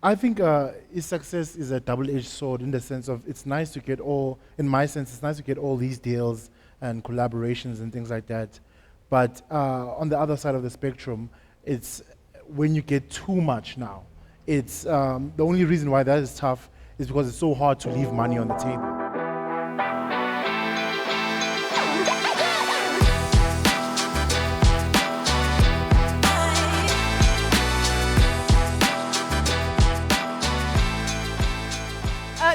I think his success is a double-edged sword in the sense of it's nice to get all, in my sense, it's nice to get all these deals and collaborations and things like that. But on the other side of the spectrum, it's when you get too much now. It's the only reason why that is tough is because it's so hard to leave money on the table.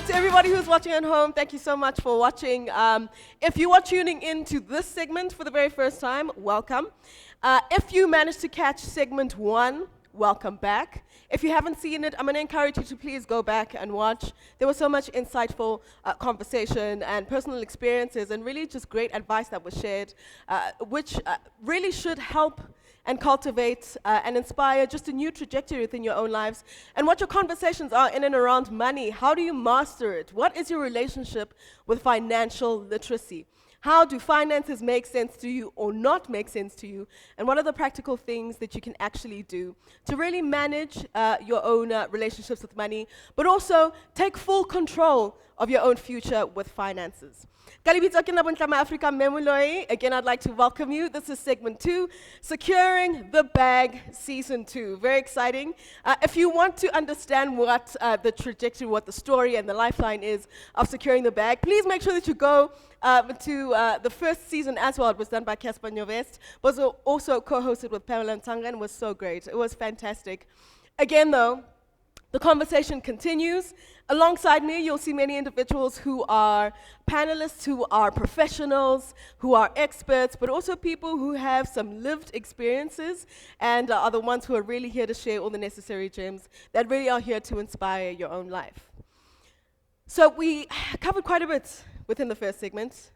To everybody who's watching at home, thank you so much for watching. If you are tuning into this segment for the very first time, welcome. If you managed to catch segment 1, welcome back. If you haven't seen it, I'm going to encourage you to please go back and watch. There was so much insightful conversation and personal experiences and really just great advice that was shared, which really should help and cultivate and inspire just a new trajectory within your own lives. And what your conversations are in and around money. How do you master it? What is your relationship with financial literacy? How do finances make sense to you or not make sense to you? And what are the practical things that you can actually do to really manage your own relationships with money, but also take full control of your own future with finances? Again, I'd like to welcome you. This is segment 2, Securing the Bag, season 2. Very exciting. If you want to understand what the trajectory, what the story and the lifeline is of securing the bag, please make sure that you go to the first season as well. It was done by Casper Nyovest, was also co-hosted with Pamela Ntanga, and was so great. It was fantastic. Again, though, the conversation continues. Alongside me, you'll see many individuals who are panelists, who are professionals, who are experts, but also people who have some lived experiences and are the ones who are really here to share all the necessary gems that really are here to inspire your own life. So we covered quite a bit within the first segment,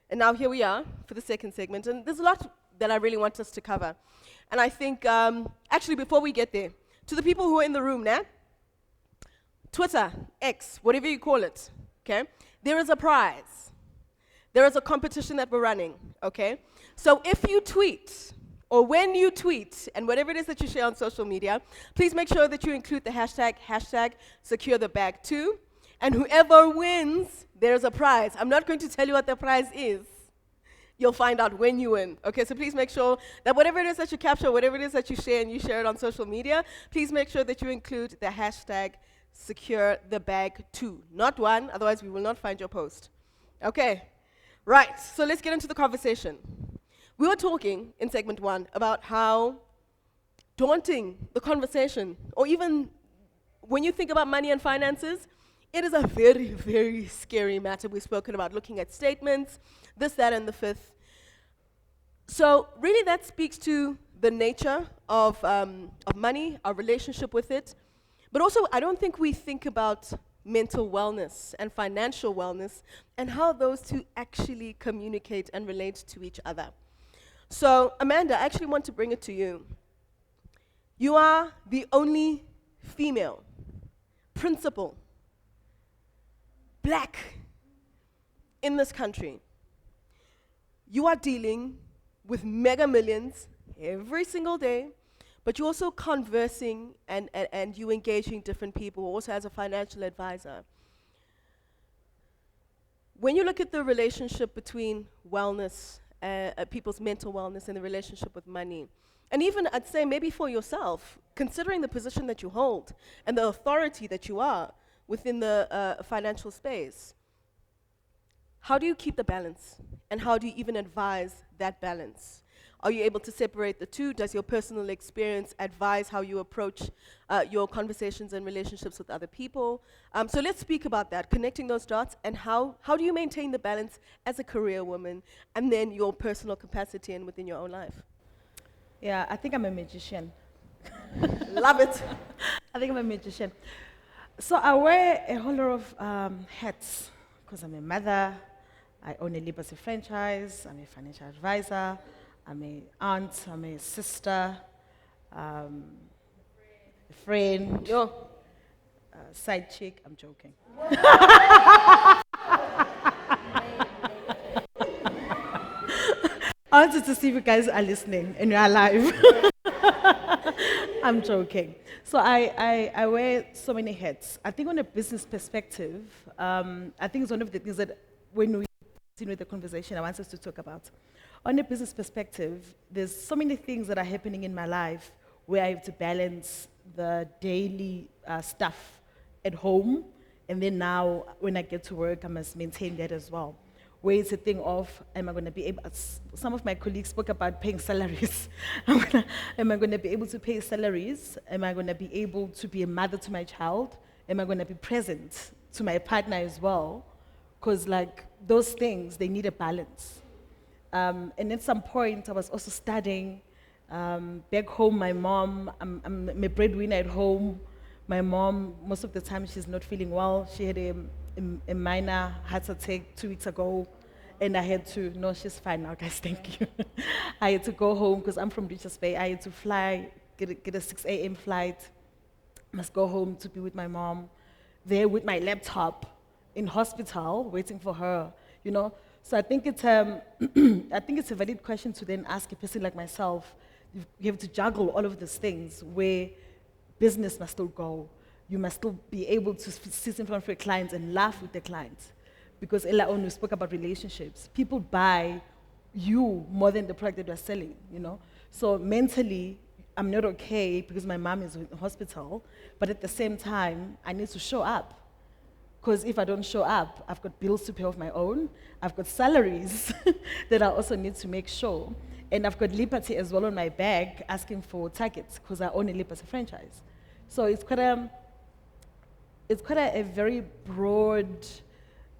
and now here we are for the second segment, and there's a lot that I really want us to cover. And I think, actually, before we get there, to the people who are in the room now, Twitter, X, whatever you call it, okay? There is a prize. There is a competition that we're running, okay? So if you tweet, or when you tweet, and whatever it is that you share on social media, please make sure that you include the hashtag #SecureTheBag2, and whoever wins, there's a prize. I'm not going to tell you what the prize is. You'll find out when you win. Okay, so please make sure that whatever it is that you capture, whatever it is that you share, and you share it on social media, please make sure that you include the hashtag #SecureTheBag2, not 1, otherwise we will not find your post. Okay, right, so let's get into the conversation. We were talking in segment 1 about how daunting the conversation, or even when you think about money and finances, it is a very, very scary matter. We've spoken about looking at statements, this, that, and the fifth. So really that speaks to the nature of money, our relationship with it. But also, I don't think we think about mental wellness and financial wellness and how those two actually communicate and relate to each other. So, Amanda, I actually want to bring it to you. You are the only female, principal, black in this country. You are dealing with mega millions every single day, but you're also conversing and you engaging different people, also as a financial advisor. When you look at the relationship between wellness, people's mental wellness and the relationship with money, and even I'd say maybe for yourself, considering the position that you hold and the authority that you are within the financial space, how do you keep the balance? And how do you even advise that balance? Are you able to separate the two? Does your personal experience advise how you approach your conversations and relationships with other people? So let's speak about that, connecting those dots, and how do you maintain the balance as a career woman, and then your personal capacity and within your own life? Yeah, I think I'm a magician. Love it. I think I'm a magician. So I wear a whole lot of hats, because I'm a mother, I own a Liberty franchise, I'm a financial advisor, I'm an aunt, I'm a sister, a friend, side chick. I'm joking. I wanted to see if you guys are listening and you're alive. I'm joking. So I wear so many hats. I think on a business perspective, I think it's one of the things that when we continue the conversation, I want us to talk about. On a business perspective, there's so many things that are happening in my life where I have to balance the daily stuff at home, and then now when I get to work, I must maintain that as well. Where it's a thing of, am I going to be able, some of my colleagues spoke about paying salaries. Am I going to be able to pay salaries? Am I going to be able to be a mother to my child? Am I going to be present to my partner as well? Because like those things, they need a balance. And at some point, I was also studying. Back home, my mom, I'm a breadwinner at home. My mom, most of the time, she's not feeling well. She had a minor heart attack 2 weeks ago. And I had to, no, she's fine now, guys, thank you. I had to go home because I'm from Richards Bay. I had to fly, get a 6 a.m. flight. Must go home to be with my mom. There with my laptop in hospital, waiting for her, you know. So I think it's I think it's a valid question to then ask a person like myself. You have to juggle all of these things where business must still go. You must still be able to sit in front of your clients and laugh with the clients. Because earlier on we spoke about relationships. People buy you more than the product that you're selling, you know. So mentally, I'm not okay because my mom is in the hospital, but at the same time, I need to show up. Because if I don't show up, I've got bills to pay of my own, I've got salaries that I also need to make sure, and I've got Liberty as well on my bag asking for targets because I own a Liberty franchise. So it's quite a very broad,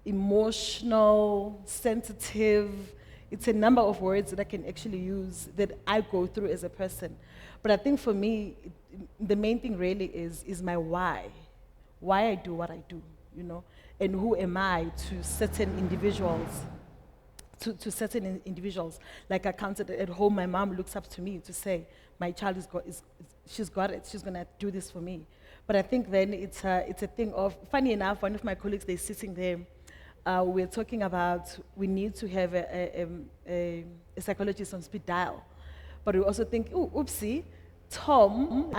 emotional, sensitive, it's a number of words that I can actually use that I go through as a person. But I think for me, the main thing really is my why I do what I do, you know, and who am I to certain individuals, to certain individuals. Like I counted at home, my mom looks up to me to say, my child she's got it, she's gonna do this for me. But I think then it's a thing of, funny enough, one of my colleagues, they're sitting there, we're talking about we need to have a psychologist on speed dial. But we also think, oh, oopsie, Tom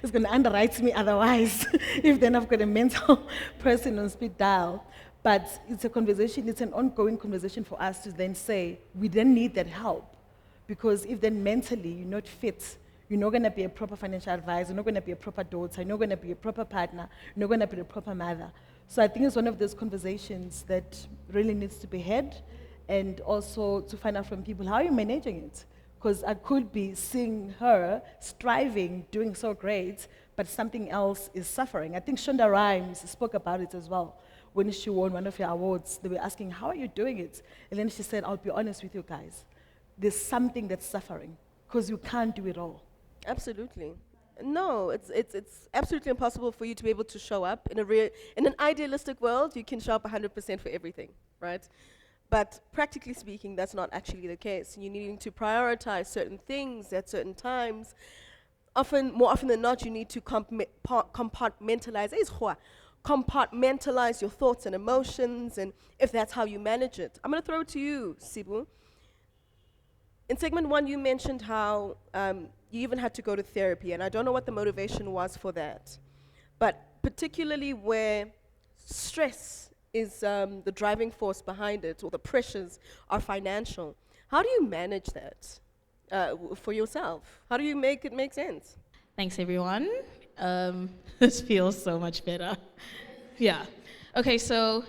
is going to underwrite me otherwise if then I've got a mental person on speed dial. But it's a conversation, it's an ongoing conversation for us to then say, we then need that help. Because if then mentally you're not fit, you're not going to be a proper financial advisor, you're not going to be a proper daughter, you're not going to be a proper partner, you're not going to be a proper mother. So I think it's one of those conversations that really needs to be had, and also to find out from people, how are you managing it? Because I could be seeing her striving, doing so great, but something else is suffering. I think Shonda Rhimes spoke about it as well. When she won one of her awards, they were asking, how are you doing it? And then she said, I'll be honest with you guys, there's something that's suffering, because you can't do it all. Absolutely. No, it's absolutely impossible for you to be able to show up in an idealistic world. You can show up 100% for everything, right? But practically speaking, that's not actually the case. You're needing to prioritize certain things at certain times. More often than not, you need to compartmentalize your thoughts and emotions, and if that's how you manage it. I'm going to throw it to you, Sibu. In segment 1, you mentioned how you even had to go to therapy, and I don't know what the motivation was for that. But particularly where stress is the driving force behind it, or the pressures are financial, how do you manage that for yourself? How do you make it make sense? Thanks, everyone. This feels so much better. Yeah. Okay, so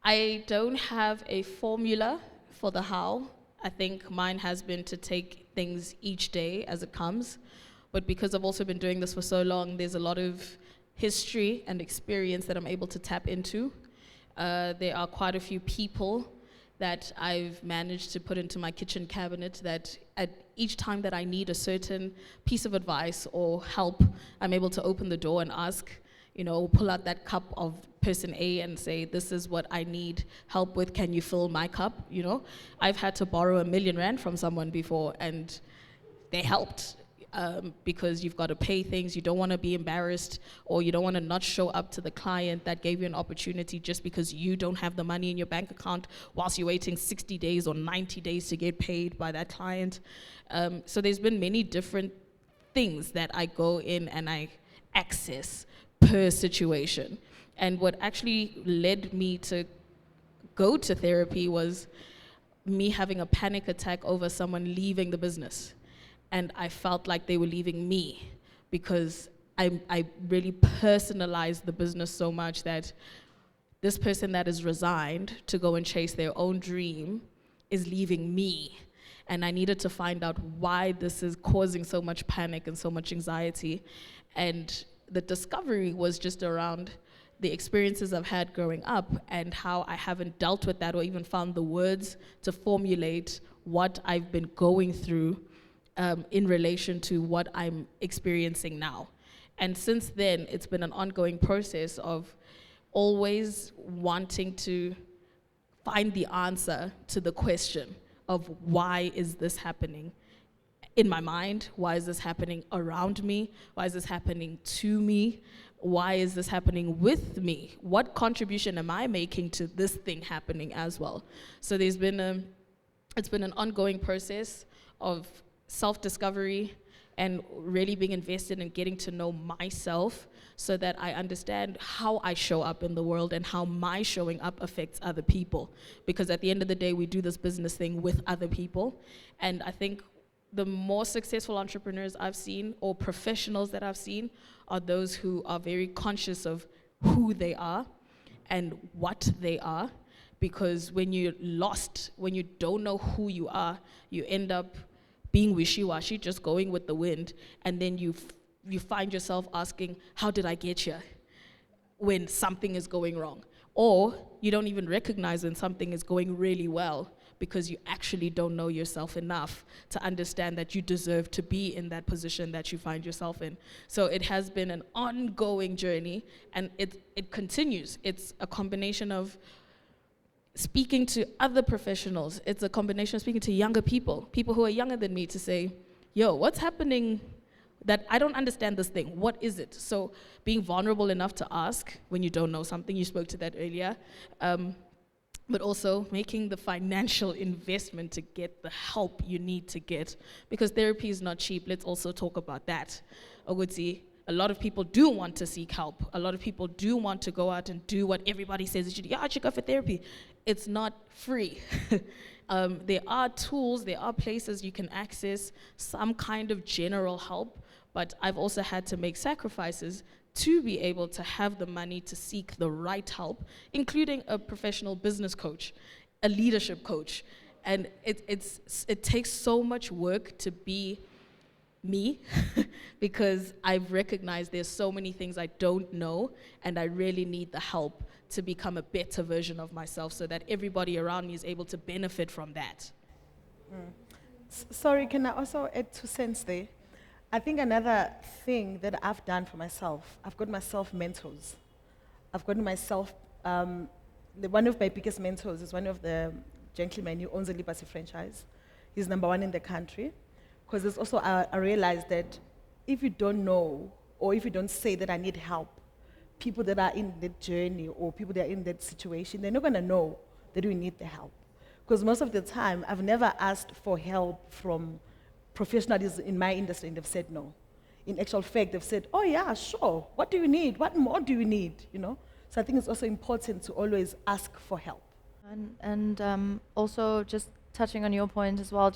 I don't have a formula for the how. I think mine has been to take things each day as it comes. But because I've also been doing this for so long, there's a lot of history and experience that I'm able to tap into. There are quite a few people that I've managed to put into my kitchen cabinet that at each time that I need a certain piece of advice or help, I'm able to open the door and ask, pull out that cup of person A and say, this is what I need help with, can you fill my cup, I've had to borrow R1 million from someone before, and they helped. Because you've got to pay things, you don't want to be embarrassed, or you don't want to not show up to the client that gave you an opportunity just because you don't have the money in your bank account whilst you're waiting 60 days or 90 days to get paid by that client. So there's been many different things that I go in and I access per situation. And what actually led me to go to therapy was me having a panic attack over someone leaving the business. And I felt like they were leaving me because I really personalized the business so much that this person that is resigned to go and chase their own dream is leaving me. And I needed to find out why this is causing so much panic and so much anxiety. And the discovery was just around the experiences I've had growing up and how I haven't dealt with that or even found the words to formulate what I've been going through in relation to what I'm experiencing now. And since then, it's been an ongoing process of always wanting to find the answer to the question of why is this happening in my mind? Why is this happening around me? Why is this happening to me? Why is this happening with me? What contribution am I making to this thing happening as well? So it's been an ongoing process of self-discovery and really being invested in getting to know myself so that I understand how I show up in the world and how my showing up affects other people. Because at the end of the day, we do this business thing with other people. And I think the more successful entrepreneurs I've seen or professionals that I've seen are those who are very conscious of who they are and what they are. Because when you're lost, when you don't know who you are, you end up being wishy-washy, just going with the wind, and then you find yourself asking, how did I get here? When something is going wrong. Or you don't even recognize when something is going really well because you actually don't know yourself enough to understand that you deserve to be in that position that you find yourself in. So it has been an ongoing journey, and it continues. It's a combination of speaking to other professionals. It's a combination of speaking to younger people who are younger than me to say, yo, what's happening that I don't understand this thing? What is it? So being vulnerable enough to ask when you don't know something, you spoke to that earlier, but also making the financial investment to get the help you need to get, because therapy is not cheap. Let's also talk about that. Oguti, a lot of people do want to seek help. A lot of people do want to go out and do what everybody says you should do. Yeah, I should go for therapy. It's not free. There are tools, there are places you can access some kind of general help, but I've also had to make sacrifices to be able to have the money to seek the right help, including a professional business coach, a leadership coach. And it takes so much work to be me because I've recognized there's so many things I don't know, and I really need the help to become a better version of myself so that everybody around me is able to benefit from that. Sorry, can I also add 2 cents there? I think another thing that I've done for myself, I've got myself mentors. I've got myself, one of my biggest mentors is one of the gentlemen who owns a Liberty franchise. He's #1 in the country. Because it's also, I realized that if you don't know, or if you don't say that I need help, people that are in that journey or people that are in that situation, they're not going to know that we need the help. Because most of the time, I've never asked for help from professionals in my industry, and they've said no. In actual fact, they've said, oh yeah, sure, what do you need? What more do you need? You know? So I think it's also important to always ask for help. And also just touching on your point as well,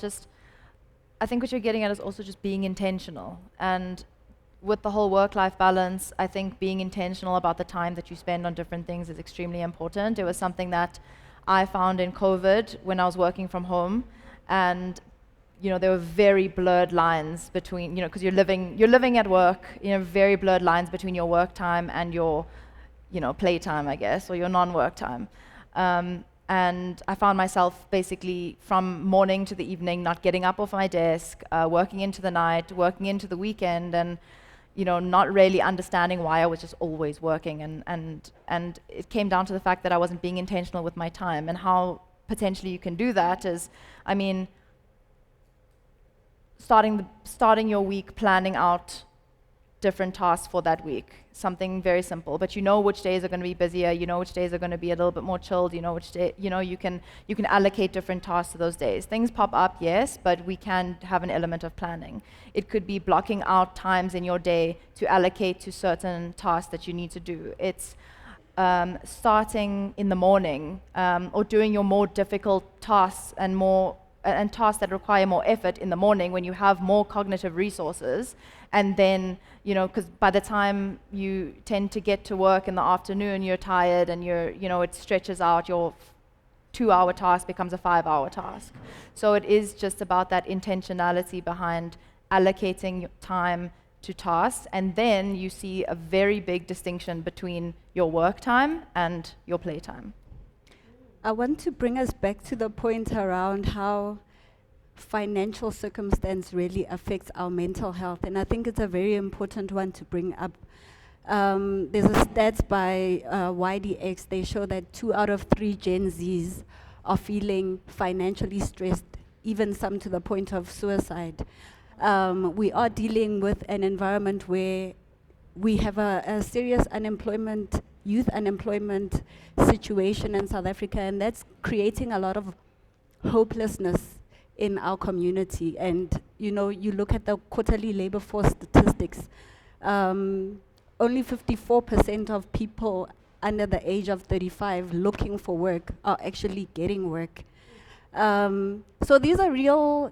I think what you're getting at is also just being intentional. And with the whole work-life balance, I think being intentional about the time that you spend on different things is extremely important. It was something that I found in COVID when I was working from home, and there were very blurred lines between, because you're living at work, very blurred lines between your work time and your, playtime, I guess, or your non-work time. And I found myself basically from morning to the evening not getting up off my desk, working into the night, working into the weekend, and not really understanding why I was just always working. And it came down to the fact that I wasn't being intentional with my time. And how potentially you can do that is, starting your week planning out different tasks for that week. Something very simple, but you know which days are going to be busier, you know which days are going to be a little bit more chilled, you know which day, you can allocate different tasks to those days. Things pop up, yes, but we can have an element of planning. It could be blocking out times in your day to allocate to certain tasks that you need to do. It's starting in the morning, or doing your more difficult tasks and tasks that require more effort in the morning when you have more cognitive resources, and then, because by the time you tend to get to work in the afternoon, you're tired and it stretches out, your 2-hour task becomes a 5-hour task. So it is just about that intentionality behind allocating time to tasks, and then you see a very big distinction between your work time and your play time. I want to bring us back to the point around how financial circumstance really affects our mental health, and I think it's a very important one to bring up. There's a stats by YDX. They show that 2 out of 3 Gen Zs are feeling financially stressed, even some to the point of suicide. We are dealing with an environment where we have a serious youth unemployment situation in South Africa, and that's creating a lot of hopelessness in our community. And you look at the quarterly labor force statistics, only 54% of people under the age of 35 looking for work are actually getting work. So these are real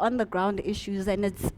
on the ground issues, and it's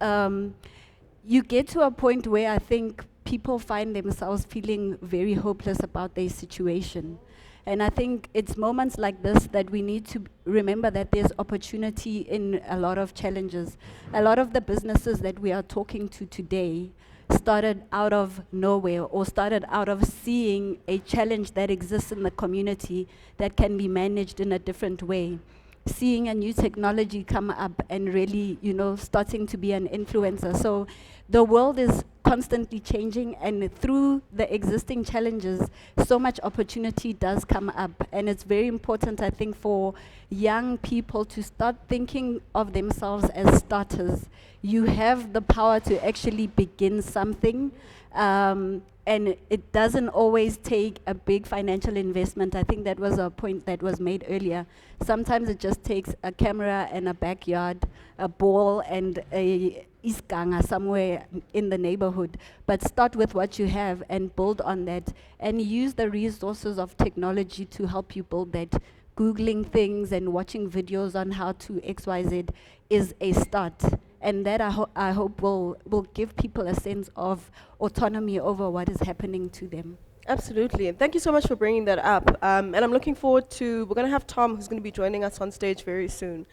you get to a point where I think people find themselves feeling very hopeless about their situation. And I think it's moments like this that we need to remember that there's opportunity in a lot of challenges. A lot of the businesses that we are talking to today started out of nowhere, or started out of seeing a challenge that exists in the community that can be managed in a different way. Seeing a new technology come up and really, starting to be an influencer. So the world is constantly changing, and through the existing challenges, so much opportunity does come up. And it's very important, I think, for young people to start thinking of themselves as starters. You have the power to actually begin something. And it doesn't always take a big financial investment. I think that was a point that was made earlier. Sometimes it just takes a camera and a backyard, a ball and a iskanga somewhere in the neighborhood. But start with what you have and build on that, and use the resources of technology to help you build that. Googling things and watching videos on how to XYZ is a start. And that I hope will give people a sense of autonomy over what is happening to them. Absolutely, and thank you so much for bringing that up. And I'm looking forward to, we're going to have Tom, who's going to be joining us on stage very soon.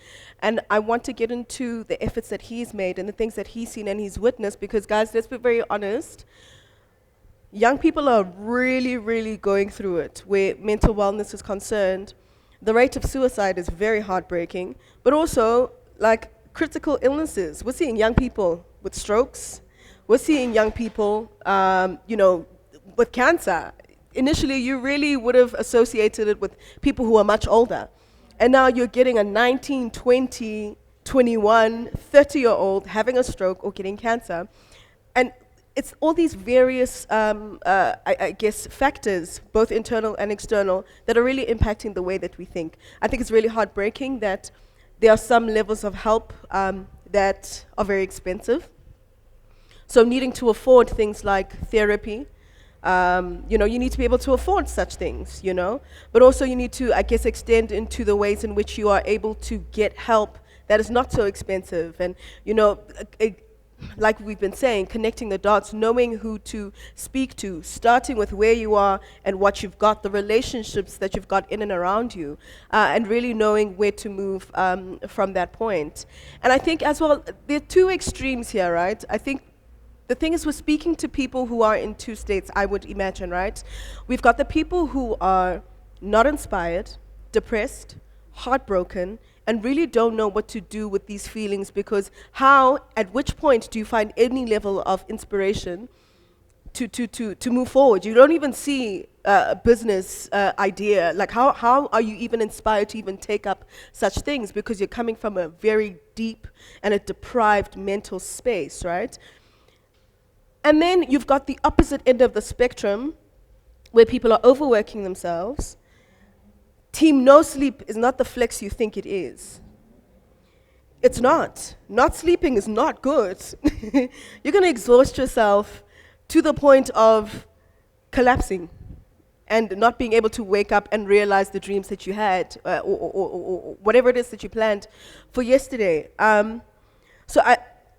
And I want to get into the efforts that he's made and the things that he's seen and he's witnessed, because guys, let's be very honest, young people are really, really going through it where mental wellness is concerned. The rate of suicide is very heartbreaking, but also like critical illnesses. We're seeing young people with strokes. We're seeing young people, with cancer. Initially, you really would have associated it with people who are much older. And now you're getting a 19, 20, 21, 30-year-old having a stroke or getting cancer. And it's all these various, factors, both internal and external, that are really impacting the way that we think. I think it's really heartbreaking that there are some levels of help that are very expensive. So needing to afford things like therapy, you need to be able to afford such things, But also you need to, extend into the ways in which you are able to get help that is not so expensive. And, like we've been saying, connecting the dots, knowing who to speak to, starting with where you are and what you've got, the relationships that you've got in and around you, and really knowing where to move from that point. And I think as well, there are two extremes here, right? I think the thing is, we're speaking to people who are in two states, I would imagine, right? We've got the people who are not inspired, depressed, heartbroken, and really don't know what to do with these feelings, because at which point do you find any level of inspiration to move forward? You don't even see a business idea. Like how are you even inspired to even take up such things? Because you're coming from a very deep and a deprived mental space, right? And then you've got the opposite end of the spectrum where people are overworking themselves. Team no sleep is not the flex you think it is. It's not. Not sleeping is not good. You're going to exhaust yourself to the point of collapsing and not being able to wake up and realize the dreams that you had or whatever it is that you planned for yesterday. So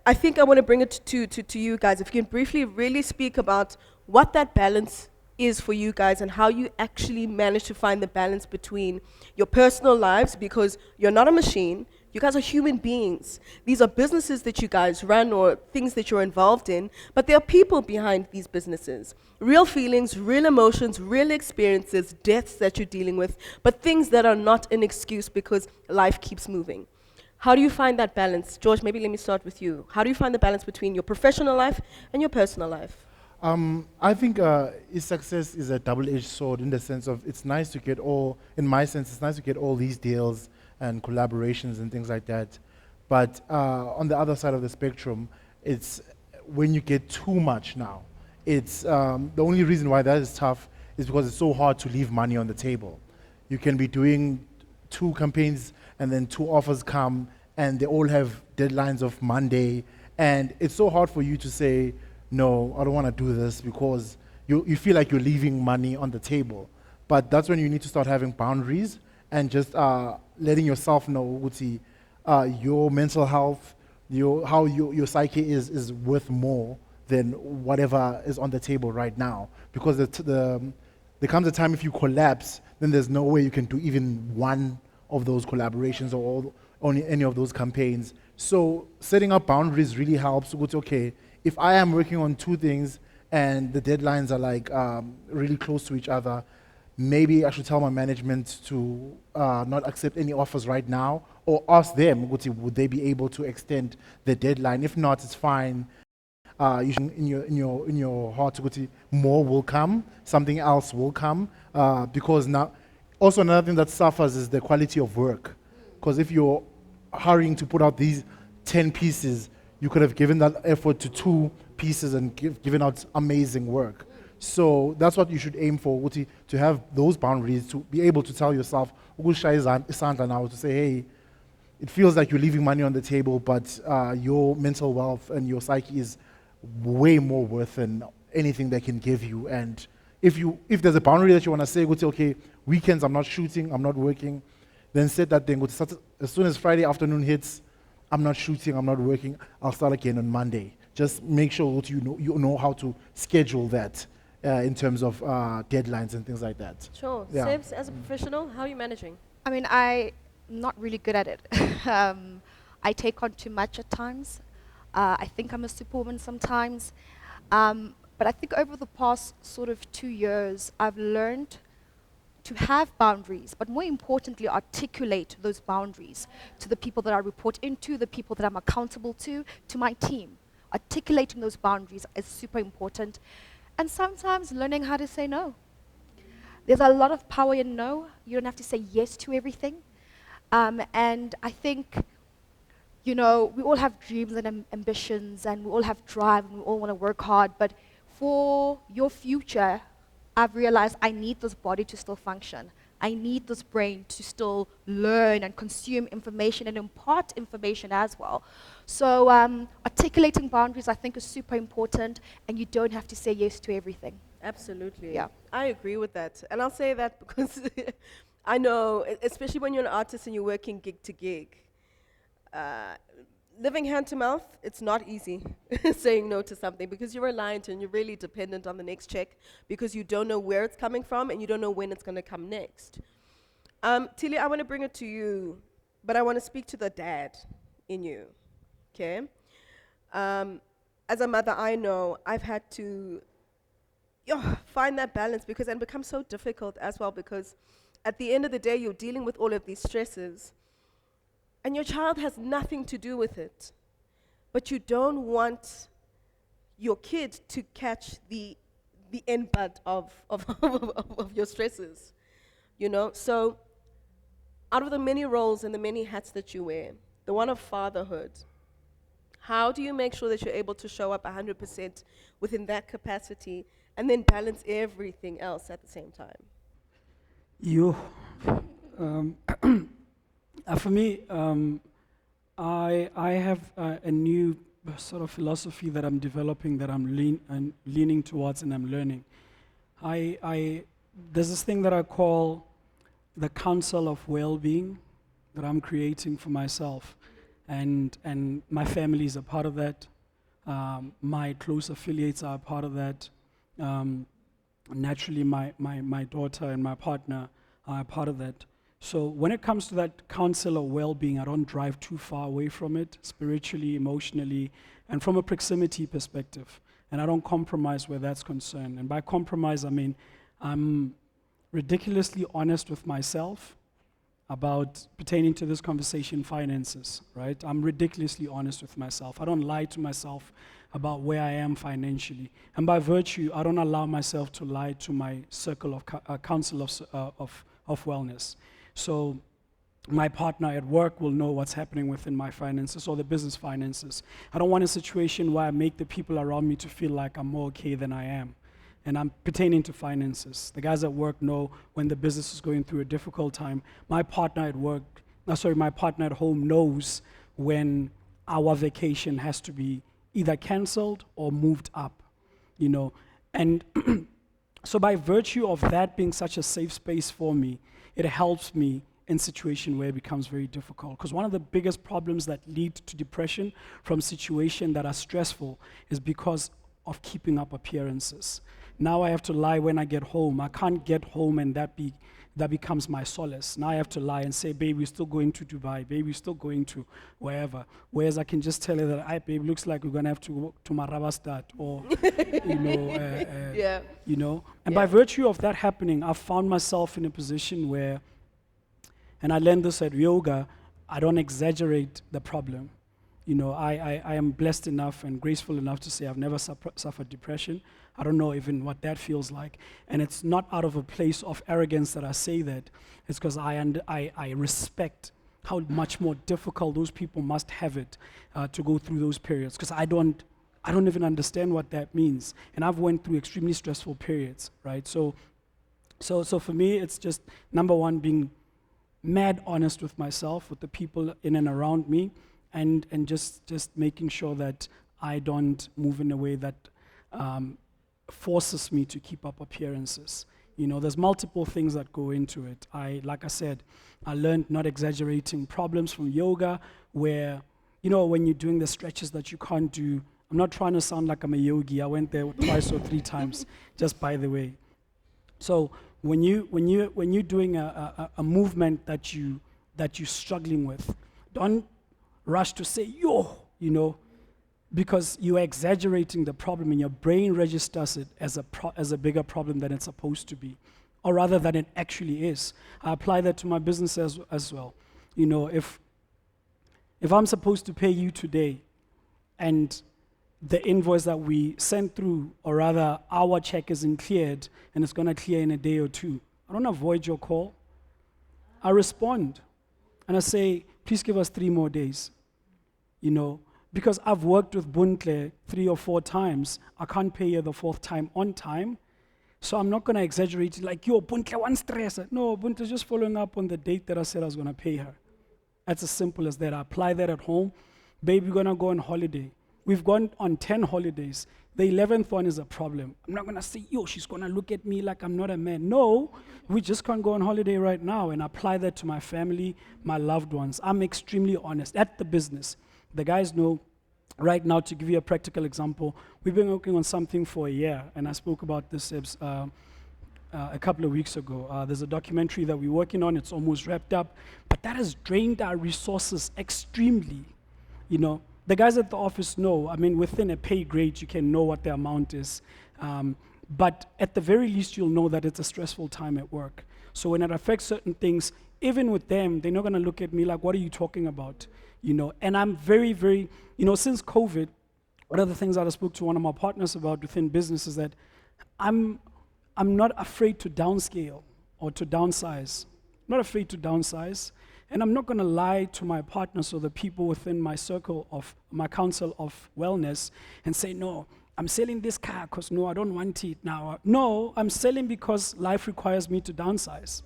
I think I want to bring it to you guys. If you can briefly really speak about what that balance is for you guys and how you actually manage to find the balance between your personal lives, because you're not a machine, you guys are human beings. These are businesses that you guys run or things that you're involved in, but there are people behind these businesses. Real feelings, real emotions, real experiences, deaths that you're dealing with, but things that are not an excuse because life keeps moving. How do you find that balance? George, maybe let me start with you. How do you find the balance between your professional life and your personal life? I think success is a double-edged sword in the sense of it's nice to get all, in my sense, it's nice to get all these deals and collaborations and things like that. But on the other side of the spectrum, it's when you get too much now. It's the only reason why that is tough is because it's so hard to leave money on the table. You can be doing 2 campaigns and then 2 offers come and they all have deadlines of Monday, and it's so hard for you to say, no, I don't want to do this, because you feel like you're leaving money on the table. But that's when you need to start having boundaries and just letting yourself know Uti, your mental health, how your psyche is worth more than whatever is on the table right now. Because there comes a time if you collapse, then there's no way you can do even one of those collaborations or only any of those campaigns. So setting up boundaries really helps. Okay, if I am working on 2 things and the deadlines are like really close to each other, maybe I should tell my management to not accept any offers right now, or ask them, would they be able to extend the deadline? If not, it's fine. You should, in your heart, more will come, something else will come, because now, also another thing that suffers is the quality of work. Because if you're hurrying to put out these 10 pieces, you could have given that effort to 2 pieces and given out amazing work. So that's what you should aim for, Uti, to have those boundaries, to be able to tell yourself, now, to say, hey, it feels like you're leaving money on the table, but your mental wealth and your psyche is way more worth than anything they can give you. And if there's a boundary that you want to say, okay, weekends I'm not shooting, I'm not working, then set that thing. As soon as Friday afternoon hits, I'm not shooting, I'm not working, I'll start again on Monday. Just make sure that you know how to schedule that in terms of deadlines and things like that. Sure. Yeah. Sebs, as a professional, how are you managing? I mean, I'm not really good at it. I take on too much at times. I think I'm a superwoman sometimes. But I think over the past sort of 2 years, I've learned to have boundaries, but more importantly, articulate those boundaries to the people that I report into, the people that I'm accountable to my team. Articulating those boundaries is super important. And sometimes learning how to say no. There's a lot of power in no. You don't have to say yes to everything. And I think, we all have dreams and ambitions, and we all have drive, and we all want to work hard. But for your future, I've realized I need this body to still function. I need this brain to still learn and consume information and impart information as well. So articulating boundaries, I think, is super important, and you don't have to say yes to everything. Absolutely. Yeah. I agree with that. And I'll say that because I know, especially when you're an artist and you're working gig to gig, living hand to mouth, it's not easy saying no to something, because you're reliant and you're really dependent on the next check, because you don't know where it's coming from and you don't know when it's going to come next. Tilly, I want to bring it to you, but I want to speak to the dad in you, okay? As a mother, I know I've had to find that balance, and become so difficult as well, because at the end of the day, you're dealing with all of these stresses, and your child has nothing to do with it. But you don't want your kid to catch the end bud of your stresses, So out of the many roles and the many hats that you wear, the one of fatherhood, How do you make sure that you're able to show up 100% within that capacity and then balance everything else at the same time? Um, for me, I have a new sort of philosophy that I'm developing, that I'm leaning towards and I'm learning. There's this thing that I call the council of well-being that I'm creating for myself, and my family is a part of that. My close affiliates are a part of that. Naturally, my daughter and my partner are a part of that. So when it comes to that counsel of well-being, I don't drive too far away from it, spiritually, emotionally, and from a proximity perspective. And I don't compromise where that's concerned. And by compromise, I mean I'm ridiculously honest with myself about pertaining to this conversation, finances, right? I'm ridiculously honest with myself. I don't lie to myself about where I am financially. And by virtue, I don't allow myself to lie to my circle of counsel of wellness. So my partner at work will know what's happening within my finances or the business finances. I don't want a situation where I make the people around me to feel like I'm more okay than I am. And I'm pertaining to finances. The guys at work know when the business is going through a difficult time. My partner at home knows when our vacation has to be either canceled or moved up, you know. And so by virtue of that being such a safe space for me, it helps me in situations where it becomes very difficult. Because one of the biggest problems that lead to depression from situations that are stressful is because of keeping up appearances. Now I have to lie when I get home. I can't get home and that becomes my solace. Now I have to lie and say, babe, we're still going to Dubai. Babe, we're still going to wherever. Whereas I can just tell her that, babe, looks like we're going to have to go to Marabastad or, Yeah. you know. And Yeah. by virtue of that happening, I've found myself in a position where, and I learned this at yoga, I don't exaggerate the problem. You know, I am blessed enough and graceful enough to say I've never suffered depression. I don't know even what that feels like. And it's not out of a place of arrogance that I say that. It's because I respect how much more difficult those people must have it to go through those periods. Because I don't even understand what that means. And I've went through extremely stressful periods, right? So for me, it's just, number one, being mad honest with myself, with the people in and around me, and just making sure that I don't move in a way that forces me to keep up appearances. You know, there's multiple things that go into it. Like I said, I learned not exaggerating problems from yoga, where, you know, when you're doing the stretches that you can't do, I'm not trying to sound like I'm a yogi. I went there twice or three times, just by the way. So when you're doing a movement that you're struggling with, don't rush to say, yo, you know, because you're exaggerating the problem and your brain registers it as a bigger problem than it's supposed to be, or rather than it actually is. I apply that to my business as well. You know, if I'm supposed to pay you today and the invoice that we sent through, or rather our check isn't cleared and it's going to clear in a day or two, I don't avoid your call. I respond and I say, please give us 3 more days. You know, because I've worked with Bontle 3 or 4 times, I can't pay her the 4th time on time. So I'm not going to exaggerate it like, yo, Bontle, one stress. No, Bontle's just following up on the date that I said I was going to pay her. That's as simple as that. I apply that at home. Babe, we're going to go on holiday. We've gone on 10 holidays. The 11th one is a problem. I'm not going to say, yo, she's going to look at me like I'm not a man. No, we just can't go on holiday right now, and apply that to my family, my loved ones. I'm extremely honest at the business. The guys know right now, to give you a practical example, we've been working on something for a year, and I spoke about this a couple of weeks ago. There's a documentary that we're working on. It's almost wrapped up, but that has drained our resources extremely. You know, the guys at the office know, I mean, within a pay grade, you can know what the amount is. But at the very least, you'll know that it's a stressful time at work. So when it affects certain things, even with them, they're not going to look at me like, what are you talking about? You know, and I'm very, very, you know, since COVID, one of the things that I spoke to one of my partners about within business is that I'm not afraid to downscale or to downsize. Not afraid to downsize. And I'm not going to lie to my partners or the people within my circle of my council of wellness and say, no, I'm selling this car because no, I don't want it now. No, I'm selling because life requires me to downsize.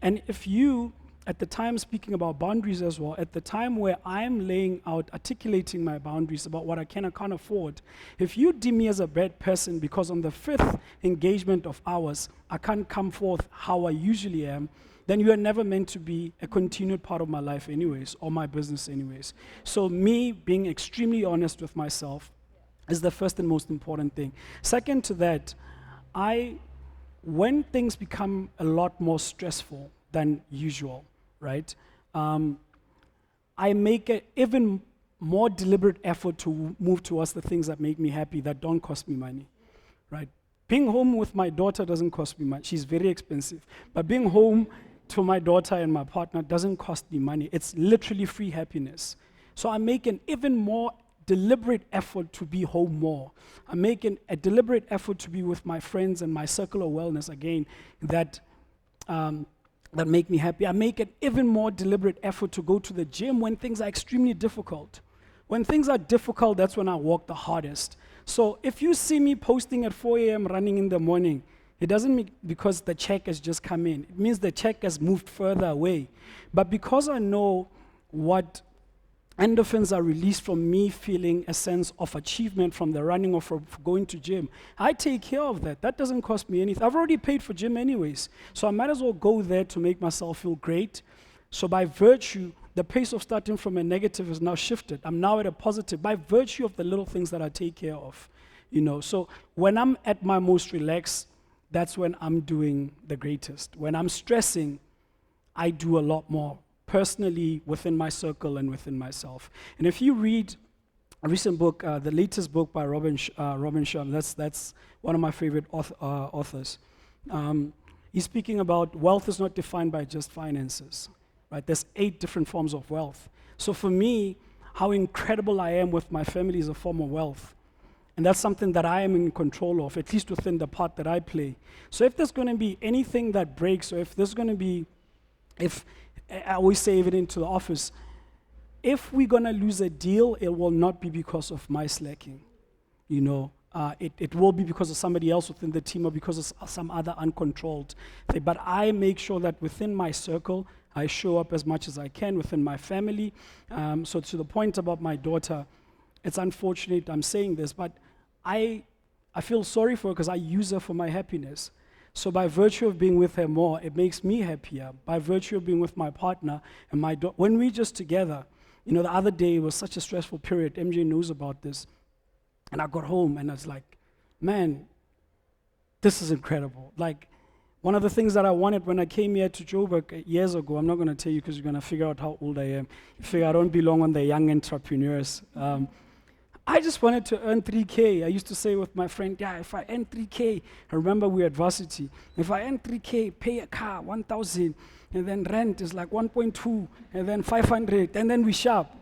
And if you, at the time, speaking about boundaries as well, at the time where I'm laying out, articulating my boundaries about what I can and can't afford, if you deem me as a bad person because on the fifth engagement of ours, I can't come forth how I usually am, then you are never meant to be a continued part of my life anyways, or my business anyways. So me being extremely honest with myself is the first and most important thing. Second to that, when things become a lot more stressful than usual, right? I make an even more deliberate effort to move towards the things that make me happy, that don't cost me money, right? Being home with my daughter doesn't cost me much. She's very expensive. But being home to my daughter and my partner doesn't cost me money. It's literally free happiness. So I make an even more deliberate effort to be home more. I'm making a deliberate effort to be with my friends and my circle of wellness again that make me happy. I make an even more deliberate effort to go to the gym when things are extremely difficult. When things are difficult, that's when I work the hardest. So if you see me posting at 4 a.m. running in the morning, it doesn't mean because the check has just come in. It means the check has moved further away. But because I know what endorphins are released from me feeling a sense of achievement from the running or from going to gym, I take care of that. That doesn't cost me anything. I've already paid for gym anyways. So I might as well go there to make myself feel great. So by virtue, the pace of starting from a negative is now shifted. I'm now at a positive by virtue of the little things that I take care of. So when I'm at my most relaxed, that's when I'm doing the greatest. When I'm stressing, I do a lot more personally within my circle and within myself. And if you read a recent book, the latest book by Robin Sharma, that's one of my favorite authors. He's speaking about wealth is not defined by just finances, right? There's 8 different forms of wealth. So for me, how incredible I am with my family is a form of wealth. And that's something that I am in control of, at least within the part that I play. So if there's going to be anything that breaks, or if there's going to be, I always say even into the office, if we're going to lose a deal, it will not be because of my slacking. It will be because of somebody else within the team or because of some other uncontrolled thing. But I make sure that within my circle, I show up as much as I can within my family. So to the point about my daughter, it's unfortunate I'm saying this, but I feel sorry for her because I use her for my happiness. So by virtue of being with her more, it makes me happier. By virtue of being with my partner and my daughter, when we're just together, the other day was such a stressful period. MJ knows about this. And I got home and I was like, man, this is incredible. Like, one of the things that I wanted when I came here to Joburg years ago, I'm not going to tell you because you're going to figure out how old I am. You figure I don't belong on the young entrepreneurs. I just wanted to earn 3K. I used to say with my friend, if I earn 3K, I remember we were at varsity. If I earn 3K, pay a car, 1,000, and then rent is like 1.2, and then 500, and then we shop.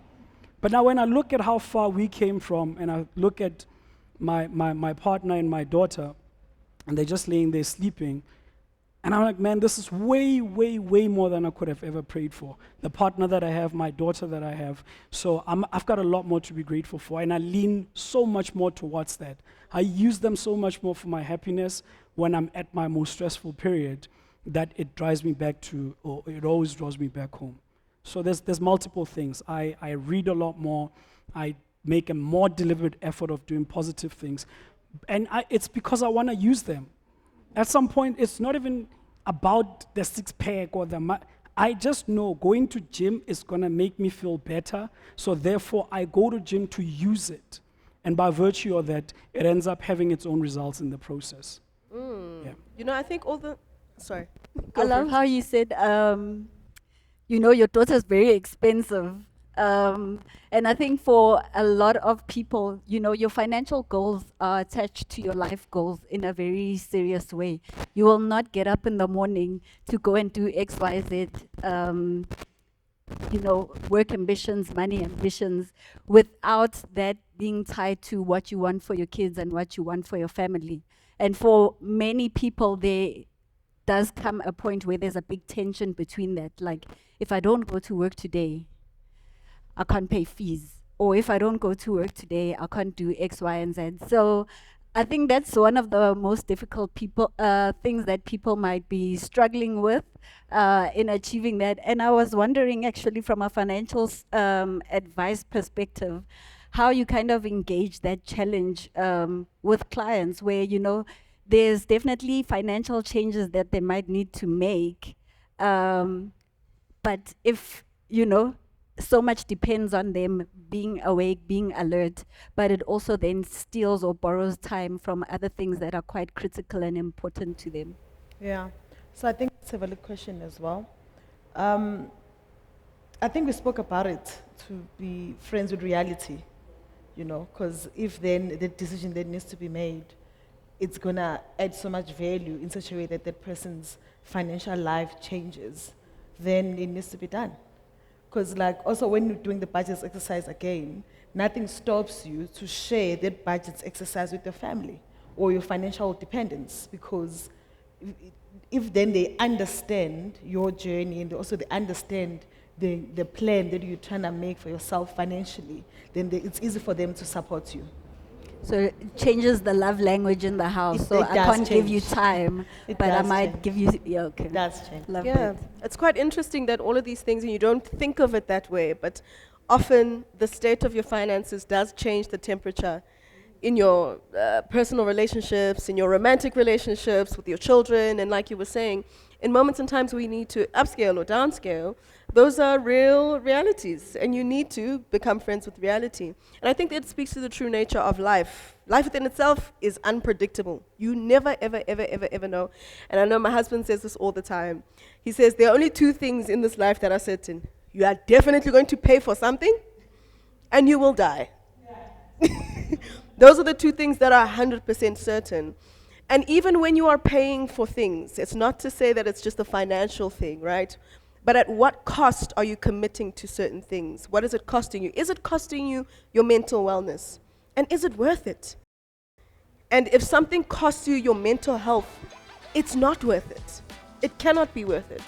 But now when I look at how far we came from, and I look at my partner and my daughter, and they're just laying there sleeping, and I'm like, man, this is way, way, way more than I could have ever prayed for. The partner that I have, my daughter that I have. So I've got a lot more to be grateful for, and I lean so much more towards that. I use them so much more for my happiness when I'm at my most stressful period that it drives me back to, or it always draws me back home. So there's multiple things. I read a lot more. I make a more deliberate effort of doing positive things. And it's because I want to use them. At some point, it's not even about the six-pack or I just know going to gym is going to make me feel better, so therefore I go to gym to use it. And by virtue of that, it ends up having its own results in the process. Yeah. I think sorry. I love how you said, your daughter's very expensive. And I think for a lot of people, your financial goals are attached to your life goals in a very serious way. You will not get up in the morning to go and do X, Y, Z, work ambitions, money ambitions, without that being tied to what you want for your kids and what you want for your family. And for many people, there does come a point where there's a big tension between that. Like, if I don't go to work today, I can't pay fees. Or if I don't go to work today, I can't do X, Y, and Z. So I think that's one of the most difficult things that people might be struggling with in achieving that. And I was wondering, actually, from a financial advice perspective, how you kind of engage that challenge with clients, where there's definitely financial changes that they might need to make, but if so much depends on them being awake, being alert, but it also then steals or borrows time from other things that are quite critical and important to them. Yeah. So I think it's a valid question as well. I think we spoke about it, to be friends with reality, because if then the decision that needs to be made, it's going to add so much value in such a way that that person's financial life changes, then it needs to be done. Because also when you're doing the budgets exercise again, nothing stops you to share that budgets exercise with your family or your financial dependents, because if then they understand your journey and also they understand the plan that you're trying to make for yourself financially, then it's easy for them to support you. So it changes the love language in the house. So I can't give you time, but I might give you. Yeah, okay. It does change. Love Yeah, it. it's quite interesting that all of these things, and you don't think of it that way, but often the state of your finances does change the temperature in your personal relationships, in your romantic relationships with your children, and like you were saying, in moments and times we need to upscale or downscale, those are real realities, and you need to become friends with reality. And I think that speaks to the true nature of life. Life within itself is unpredictable. You never, ever, ever, ever, ever know. And I know my husband says this all the time. He says, there are only two things in this life that are certain. You are definitely going to pay for something, and you will die. Those are the two things that are 100% certain. And even when you are paying for things, it's not to say that it's just a financial thing, right? But at what cost are you committing to certain things? What is it costing you? Is it costing you your mental wellness? And is it worth it? And if something costs you your mental health, it's not worth it. It cannot be worth it.